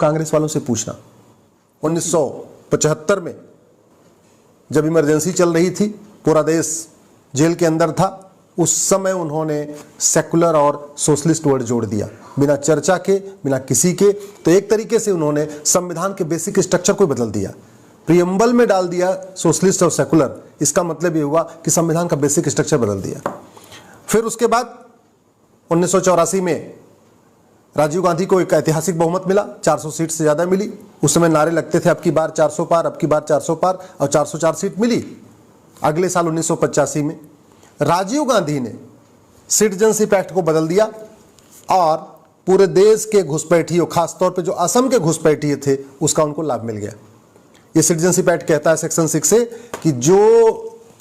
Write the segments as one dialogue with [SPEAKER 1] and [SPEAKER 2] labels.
[SPEAKER 1] कांग्रेस वालों से पूछना। 1975 में जब इमरजेंसी चल रही थी, पूरा देश जेल के अंदर था, उस समय उन्होंने सेकुलर और सोशलिस्ट वर्ड जोड़ दिया, बिना चर्चा के, बिना किसी के। तो एक तरीके से उन्होंने संविधान के बेसिक स्ट्रक्चर को बदल दिया, प्रियम्बल में डाल दिया सोशलिस्ट और सेकुलर। इसका मतलब ये हुआ कि संविधान का बेसिक स्ट्रक्चर बदल दिया। फिर उसके बाद 1984 में राजीव गांधी को एक ऐतिहासिक बहुमत मिला, 400 सीट से ज्यादा मिली। उस समय नारे लगते थे अब की बार 400 पार, अब की बार 400 पार, और 404 सीट मिली। अगले साल 1985 में राजीव गांधी ने सिटीजनशिप एक्ट को बदल दिया और पूरे देश के घुसपैठियों, खासतौर पे जो असम के घुसपैठिए थे, उसका उनको लाभ मिल गया। ये सिटीजनशिप एक्ट कहता है सेक्शन 6 से कि जो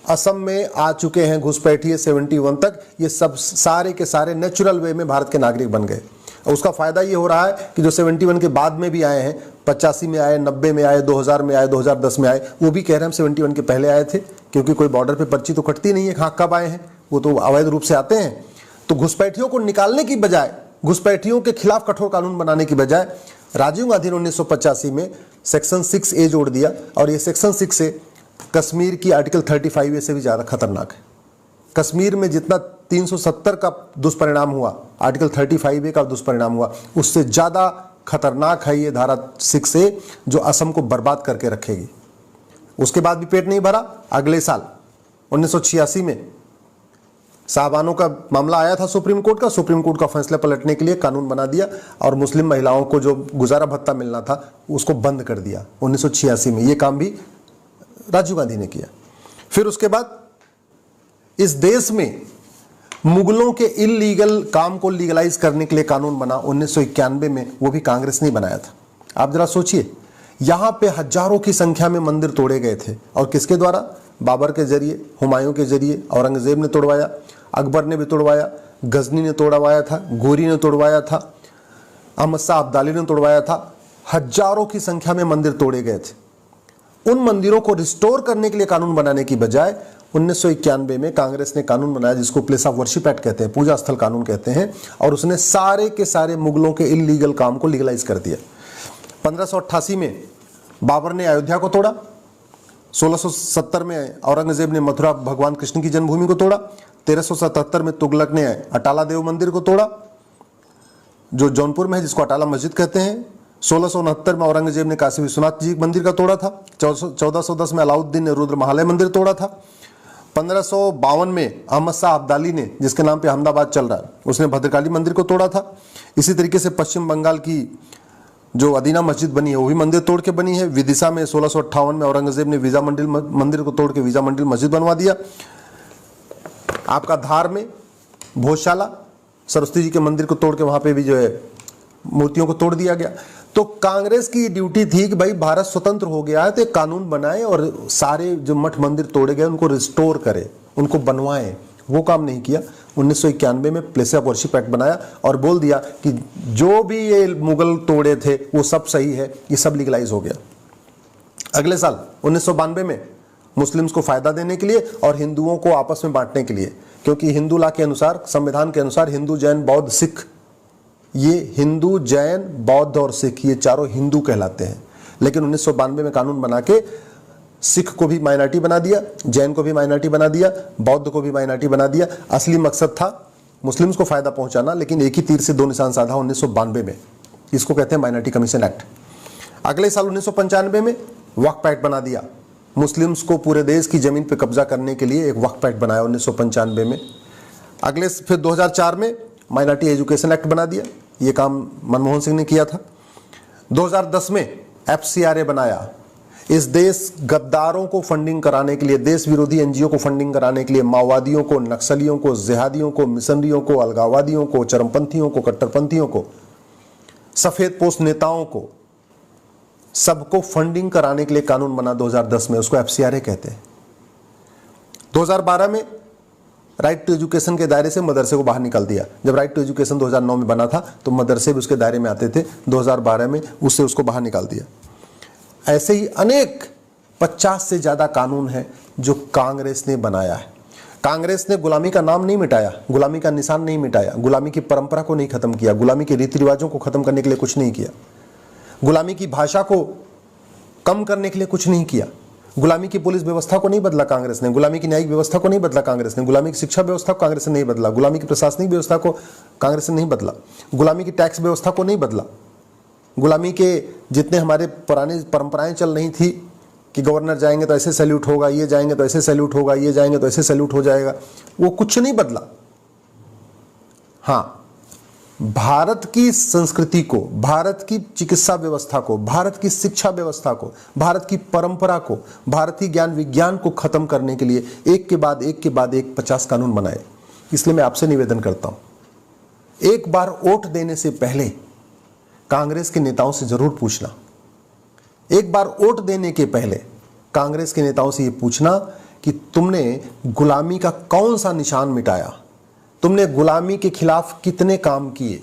[SPEAKER 1] असम में आ चुके हैं घुसपैठिए 71 तक, ये सब सारे के सारे नेचुरल वे में भारत के नागरिक बन गए। और उसका फायदा ये हो रहा है कि जो 71 के बाद में भी आए हैं, 85 में आए, 90 में आए, 2000 में आए, 2010 में आए, वो भी कह रहे हैं हम 71 के पहले आए थे, क्योंकि कोई बॉर्डर पे पर्ची तो कटती नहीं है कहाँ कब आए हैं, वो तो अवैध रूप से आते हैं। तो घुसपैठियों को निकालने की बजाय, घुसपैठियों के खिलाफ कठोर कानून बनाने की बजाय, राजीव गांधी ने 1985 में सेक्शन 6A जोड़ दिया। और ये सेक्शन 6 से कश्मीर की आर्टिकल 35A से भी ज़्यादा खतरनाक है। कश्मीर में जितना 370 का दुष्परिणाम हुआ, आर्टिकल 35A का दुष्परिणाम हुआ, उससे ज़्यादा खतरनाक है ये धारा 6A, जो असम को बर्बाद करके रखेगी। उसके बाद भी पेट नहीं भरा। अगले साल 1986 में साहबानों का मामला आया था सुप्रीम कोर्ट का। सुप्रीम कोर्ट का फैसला पलटने के लिए कानून बना दिया और मुस्लिम महिलाओं को जो गुजारा भत्ता मिलना था उसको बंद कर दिया 1986 में। ये काम भी राजीव गांधी ने किया। फिर उसके बाद इस देश में मुगलों के इलीगल काम को लीगलाइज करने के लिए कानून बना 1991 में, वो भी कांग्रेस ने बनाया था। आप जरा सोचिए, यहां पे हजारों की संख्या में मंदिर तोड़े गए थे, और किसके द्वारा? बाबर के जरिए, हुमायूं के जरिए, औरंगजेब ने तोड़वाया, अकबर ने भी तोड़वाया, गजनी ने तोड़वाया था, गोरी ने तोड़वाया था, अहमद शाह अब्दाली ने तोड़वाया था। हजारों की संख्या में मंदिर तोड़े गए थे। उन मंदिरों को रिस्टोर करने के लिए कानून बनाने की बजाय 1991 में कांग्रेस ने कानून बनाया जिसको प्लेस ऑफ वर्शिप एक्ट कहते हैं, पूजा स्थल कानून कहते हैं, और उसने सारे के सारे मुगलों के इलीगल काम को लीगलाइज कर दिया। 1588 में बाबर ने अयोध्या को तोड़ा, 1670 में औरंगजेब ने मथुरा भगवान कृष्ण की जन्मभूमि को तोड़ा, 1377 में तुगलक ने अटाला देव मंदिर को तोड़ा जो जौनपुर में है, जिसको अटाला मस्जिद कहते हैं। 1669 में औरंगजेब ने काशी विश्वनाथ जी मंदिर का तोड़ा था। 1410 में अलाउद्दीन ने रुद्र महालय मंदिर तोड़ा था। 1552 में अहमद शाह अब्दाली ने, जिसके नाम पे अहमदाबाद चल रहा है, उसने भद्रकाली मंदिर को तोड़ा था। इसी तरीके से पश्चिम बंगाल की जो अदीना मस्जिद बनी है वो भी मंदिर तोड़ के बनी है। विदिशा में 1658 में औरंगजेब ने वीजा मंदिर को तोड़ के वीजा मंदिर मस्जिद बनवा दिया। आपका धार में भोजशाला सरस्वती जी के मंदिर को तोड़ के वहां पे भी जो है मूर्तियों को तोड़ दिया गया। तो कांग्रेस की ड्यूटी थी कि भाई भारत स्वतंत्र हो गया है तो एक कानून बनाए और सारे जो मठ मंदिर तोड़े गए उनको रिस्टोर करे, उनको बनवाए। वो काम नहीं किया। 1991 में प्लेस ऑफ वर्शिप एक्ट बनाया और बोल दिया कि जो भी ये मुगल तोड़े थे वो सब सही है, ये सब लीगलाइज हो गया। अगले साल 1992 में मुस्लिम्स को फायदा देने के लिए और हिंदुओं को आपस में बांटने के लिए, क्योंकि हिंदू लॉ के अनुसार, संविधान के अनुसार हिंदू, जैन, बौद्ध, सिख, ये हिंदू, जैन, बौद्ध और सिख ये चारों हिंदू कहलाते हैं। लेकिन 1992 में कानून बना के सिख को भी माइनॉरिटी बना दिया, जैन को भी माइनॉरिटी बना दिया, बौद्ध को भी माइनॉरिटी बना दिया। असली मकसद था मुस्लिम्स को फायदा पहुंचाना, लेकिन एक ही तीर से दो निशान साधा 1992 में। इसको कहते हैं माइनॉरिटी कमीशन एक्ट। अगले साल 1995 में वक्फ एक्ट बना दिया। मुस्लिम्स को पूरे देश की जमीन पर कब्जा करने के लिए एक वक्फ एक्ट बनाया 1995 में। अगले फिर 2004 में माइनॉरिटी एजुकेशन एक्ट बना दिया। ये काम मनमोहन सिंह ने किया था। 2010 में FCRA बनाया। इस देश गद्दारों को फंडिंग कराने के लिए, देश विरोधी NGO को फंडिंग कराने के लिए, माओवादियों को, नक्सलियों को, जिहादियों को, मिशनरियों को, अलगाववादियों को, चरमपंथियों को, कट्टरपंथियों को, सफेद पोस्ट नेताओं को, सबको फंडिंग कराने के लिए कानून बना 2010 में, उसको FCRA कहते हैं। 2012 में राइट टू एजुकेशन के दायरे से मदरसे को बाहर निकाल दिया। जब राइट टू एजुकेशन 2009 में बना था तो मदरसे भी उसके दायरे में आते थे, 2012 में उससे उसको बाहर निकाल दिया। ऐसे ही अनेक 50 से ज़्यादा कानून हैं जो कांग्रेस ने बनाया है। कांग्रेस ने गुलामी का नाम नहीं मिटाया, गुलामी का निशान नहीं मिटाया, गुलामी की परंपरा को नहीं खत्म किया, गुलामी के रीति रिवाजों को खत्म करने के लिए कुछ नहीं किया। गुलामी की भाषा को कम करने के लिए कुछ नहीं किया। गुलामी की पुलिस व्यवस्था को नहीं बदला कांग्रेस ने, गुलामी की न्यायिक व्यवस्था को नहीं बदला कांग्रेस ने, गुलामी की शिक्षा व्यवस्था को कांग्रेस ने नहीं बदला, गुलामी की प्रशासनिक व्यवस्था को कांग्रेस ने नहीं बदला, गुलामी की टैक्स व्यवस्था को नहीं बदला, गुलामी के जितने हमारे पुरानी परंपराएं चल रही थी कि गवर्नर जाएंगे तो ऐसे सैल्यूट होगा, ये जाएंगे तो ऐसे सैल्यूट होगा, ये जाएंगे तो ऐसे सैल्यूट हो जाएगा, वो कुछ नहीं बदला। हाँ, भारत की संस्कृति को, भारत की चिकित्सा व्यवस्था को, भारत की शिक्षा व्यवस्था को, भारत की परंपरा को, भारतीय ज्ञान विज्ञान को खत्म करने के लिए एक के बाद एक के बाद एक 50 कानून बनाए। इसलिए मैं आपसे निवेदन करता हूं, एक बार वोट देने से पहले कांग्रेस के नेताओं से जरूर पूछना, एक बार वोट देने के पहले कांग्रेस के नेताओं से यह पूछना कि तुमने गुलामी का कौन सा निशान मिटाया, तुमने गुलामी के खिलाफ कितने काम किए,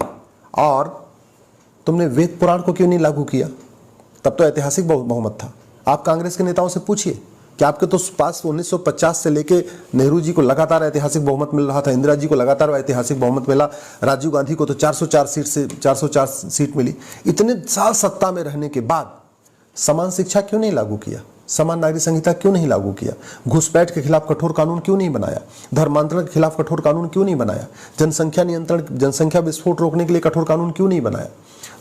[SPEAKER 1] और तुमने वेद पुराण को क्यों नहीं लागू किया। तब तो ऐतिहासिक बहुमत था। आप कांग्रेस के नेताओं से पूछिए कि आपके तो पास 1950 से लेके नेहरू जी को लगातार ऐतिहासिक बहुमत मिल रहा था, इंदिरा जी को लगातार ऐतिहासिक बहुमत मिला, राजीव गांधी को तो 404 सीट मिली। इतने साल सत्ता में रहने के बाद समान शिक्षा क्यों नहीं लागू किया, समान नागरिक संहिता क्यों नहीं लागू किया, घुसपैठ के खिलाफ कठोर कानून क्यों नहीं बनाया, धर्मांतरण के खिलाफ कठोर कानून क्यों नहीं बनाया, जनसंख्या नियंत्रण, जनसंख्या विस्फोट रोकने के लिए कठोर कानून क्यों नहीं बनाया,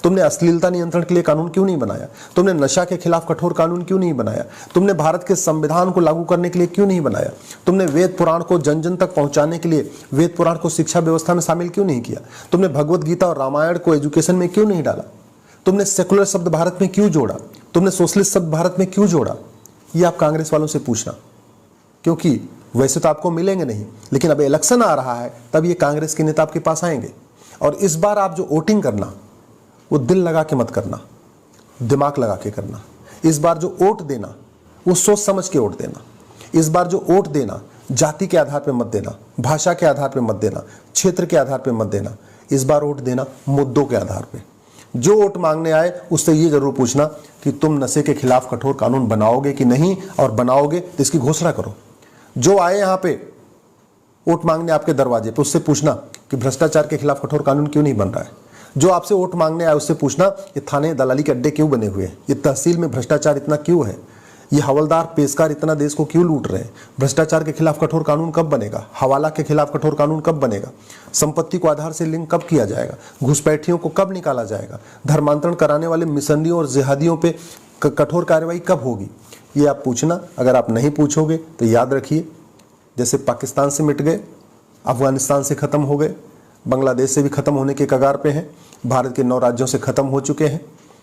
[SPEAKER 1] तुमने अश्लीलता नियंत्रण के लिए कानून क्यों नहीं बनाया, तुमने नशा के खिलाफ कठोर कानून क्यों नहीं बनाया, तुमने भारत के संविधान को लागू करने के लिए क्यों नहीं बनाया, तुमने वेद पुराण को जन जन तक पहुंचाने के लिए वेद पुराण को शिक्षा व्यवस्था में शामिल क्यों नहीं किया, तुमने भगवत गीता और रामायण को एजुकेशन में क्यों नहीं डाला, तुमने सेकुलर शब्द भारत में क्यों जोड़ा, तुमने सोशलिस्ट शब्द भारत में क्यों जोड़ा। ये आप कांग्रेस वालों से पूछना, क्योंकि वैसे तो आपको मिलेंगे नहीं, लेकिन अब इलेक्शन आ रहा है तब ये कांग्रेस के नेता आपके पास आएंगे। और इस बार आप जो वोटिंग करना वो दिल लगा के मत करना, दिमाग लगा के करना। इस बार जो वोट देना वो सोच समझ के वोट देना। इस बार जो वोट देना जाति के आधार पर मत देना, भाषा के आधार पर मत देना, क्षेत्र के आधार पर मत देना। इस बार वोट देना मुद्दों के आधार पर। जो वोट मांगने आए उससे ये जरूर पूछना कि तुम नशे के खिलाफ कठोर कानून बनाओगे कि नहीं, और बनाओगे तो इसकी घोषणा करो। जो आए यहाँ पे वोट मांगने आपके दरवाजे पे उससे पूछना कि भ्रष्टाचार के खिलाफ कठोर कानून क्यों नहीं बन रहा है। जो आपसे वोट मांगने आए उससे पूछना ये थाने दलाली के अड्डे क्यों बने हुए हैं, ये तहसील में भ्रष्टाचार इतना क्यों है, ये हवलदार पेशकार इतना देश को क्यों लूट रहे हैं, भ्रष्टाचार के खिलाफ कठोर कानून कब बनेगा, हवाला के खिलाफ कठोर कानून कब बनेगा, संपत्ति को आधार से लिंक कब किया जाएगा, घुसपैठियों को कब निकाला जाएगा, धर्मांतरण कराने वाले मिशनरियों और जिहादियों पे कठोर कार्रवाई कब होगी। ये आप पूछना। अगर आप नहीं पूछोगे तो याद रखिए, जैसे पाकिस्तान से मिट गए, अफगानिस्तान से ख़त्म हो गए, बांग्लादेश से भी ख़त्म होने के कगार पे हैं, भारत के 9 राज्यों से ख़त्म हो चुके हैं,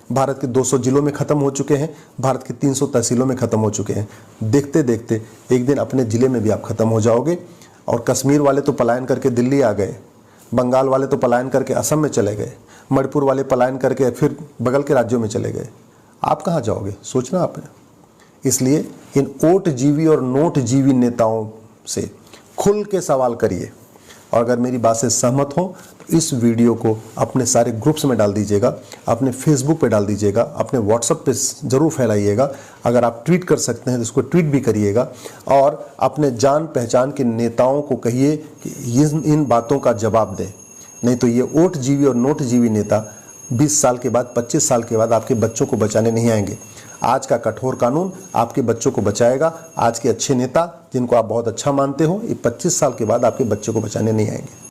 [SPEAKER 1] भारत के 200 जिलों में ख़त्म हो चुके हैं, भारत के 300 तहसीलों में ख़त्म हो चुके हैं। देखते देखते एक दिन अपने ज़िले में भी आप ख़त्म हो जाओगे। और कश्मीर वाले तो पलायन करके दिल्ली आ गए, बंगाल वाले तो पलायन करके असम में चले गए, मणिपुर वाले पलायन करके फिर बगल के राज्यों में चले गए। आप कहाँ जाओगे, सोचना आपने। इसलिए इन वोट जीवी और नोट जीवी नेताओं से खुल के सवाल करिए। और अगर मेरी बात से सहमत हो तो इस वीडियो को अपने सारे ग्रुप्स में डाल दीजिएगा, अपने फेसबुक पे डाल दीजिएगा, अपने व्हाट्सएप पे ज़रूर फैलाइएगा। अगर आप ट्वीट कर सकते हैं तो इसको ट्वीट भी करिएगा। और अपने जान पहचान के नेताओं को कहिए कि इन बातों का जवाब दें, नहीं तो ये वोट जीवी और नोट जीवी नेता 20 साल के बाद, 25 साल के बाद आपके बच्चों को बचाने नहीं आएंगे। आज का कठोर कानून आपके बच्चों को बचाएगा। आज के अच्छे नेता जिनको आप बहुत अच्छा मानते हो, ये 25 साल के बाद आपके बच्चों को बचाने नहीं आएंगे।